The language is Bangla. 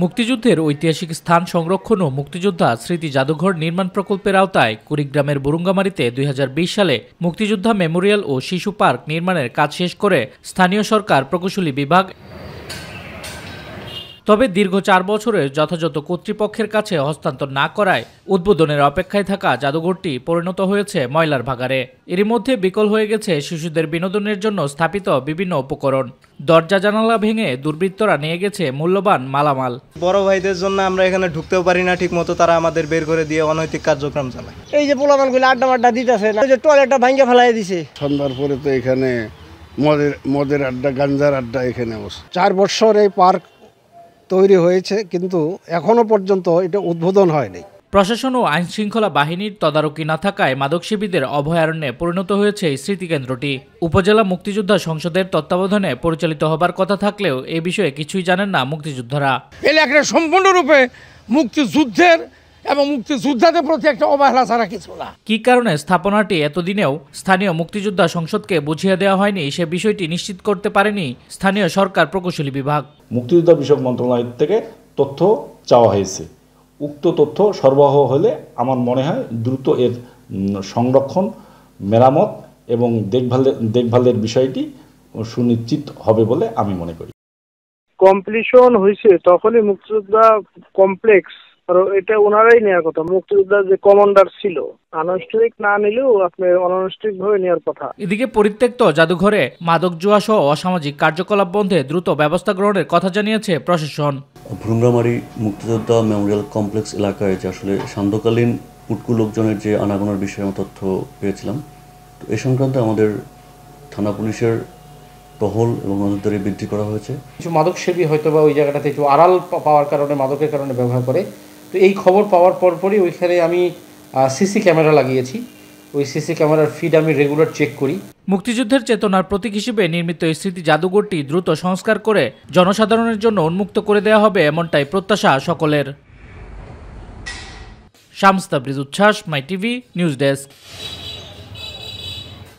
মুক্তিযুদ্ধের ঐতিহাসিক স্থান সংরক্ষণ ও মুক্তিযোদ্ধা স্মৃতি জাদুঘর নির্মাণ প্রকল্পের আওতায় কুড়িগ্রামের বুরুঙ্গামারীতে ২০২০ সালে মুক্তিযোদ্ধা মেমোরিয়াল ও শিশু পার্ক নির্মাণের কাজ শেষ করে স্থানীয় সরকার প্রকৌশলী বিভাগ তবে দীর্ঘ ৪ বছরের যথাযথ কর্তৃপক্ষের কাছে হস্তান্তর না করায় উদ্বোধনের অপেক্ষায় থাকা জাদুঘরটি পরিণত হয়েছে ময়লার ভাগাড়ে। এরই মধ্যে বিকল হয়ে গেছে শিশুদের বিনোদনের জন্য স্থাপিত বিভিন্ন উপকরণ। দরজা জানালা ভেঙে দুর্বৃত্তরা নিয়ে গেছে মূল্যবান মালামাল। বড় ভাইদের জন্য আমরা এখানে ঢুকতেও পারি না ঠিক মতো, তারা আমাদের বের করে দিয়ে অনৈতিক কার্যক্রম চালায়। এই যে পোলাপানগুলো আড্ডা দিতেছে না, যে টয়লেটটা ভাঙিয়ে ফেলাই দিছে। সন্ধ্যার পরে তো এখানে মদের আড্ডা, গাঞ্জার আড্ডা এখানে বসে। ৪ বছর এই পার্ক তৈরি হয়েছে, কিন্তু এখনো পর্যন্ত এটা উদ্বোধন হয়নি। প্রশাসন ও আইন শৃঙ্খলা বাহিনীর তদারকি না থাকায় মাদকসেবীদের অভয়ারণ্যে পরিণত হয়েছে এই স্মৃতিকেন্দ্রটি। উপজেলা মুক্তিযোদ্ধা সংসদের তত্ত্বাবধানে পরিচালিত হবার কথা থাকলেও এ বিষয়ে কিছুই জানেন না মুক্তিযোদ্ধারা। এলাকাটা সম্পূর্ণরূপে মুক্তিযুদ্ধের এবং মুক্তিযোদ্ধাদের প্রতি একটা অবহেলা ছাড়া কিছু না। কি কারণে স্থাপনাটি এতদিনেও স্থানীয় মুক্তিযোদ্ধা সংসদকে বুঝিয়ে দেওয়া হয়নি সে বিষয়টি নিশ্চিত করতে পারেনি স্থানীয় সরকার প্রকৌশলী বিভাগ। মুক্তিযোদ্ধা বিষয়ক মন্ত্রণালয় থেকে তথ্য চাওয়া হয়েছে। উক্ত তথ্য সরবরাহ হলে আমার মনে হয় দ্রুত এর সংরক্ষণ, মেরামত এবং দেখভালের বিষয়টি সুনিশ্চিত হবে বলে আমি মনে করি। কমপ্লিশন হয়েছে তখনই মুক্তিযোদ্ধা কমপ্লেক্স, আর এটা ওনারাই নেওয়ার কথা। মুক্তিযোদ্ধার যে কমান্ডার ছিল আনুষ্ঠানিক না নিলেও আপনি অনানুষ্ঠানিক ভাবে নেওয়ার কথা। এদিকে পরিত্যক্ত জাদুঘরে মাদক জুয়া সহ অসামাজিক কার্যকলাপ বন্ধে দ্রুত ব্যবস্থা গ্রহণের কথা জানিয়েছে প্রশাসন। বুরুঙ্গামারী মুক্তিযোদ্ধা মেমোরিয়াল কমপ্লেক্স এলাকায় যে আসলে সান্ধ্যকালীন উটকু লোকজনের যে আনাগোনার বিষয়ে আমরা তথ্য পেয়েছিলাম, তো এ সংক্রান্তে আমাদের থানা পুলিশের টহল এবং নজরদারি বৃদ্ধি করা হয়েছে। কিছু মাদক সেবী হয়তো বা ওই জায়গাটাতে একটু আড়াল পাওয়ার কারণে, মাদকের কারণে ব্যবহার করে। তো এই খবর পাওয়ার পরপরই ওইখানে আমি সিসি ক্যামেরা লাগিয়েছি। ওই সিসি ক্যামেরার ফিড আমি রেগুলার চেক করি। মুক্তিযুদ্ধের চেতনার প্রতীক হিসেবে নির্মিত এই স্মৃতি জাদুঘরটি দ্রুত সংস্কার করে জনসাধারণের জন্য উন্মুক্ত করে দেওয়া হবে, এমনটাই প্রত্যাশা সকলের। শামস তাবরিজ উচ্ছ্বাস, মাই টিভি নিউজ ডেস্ক।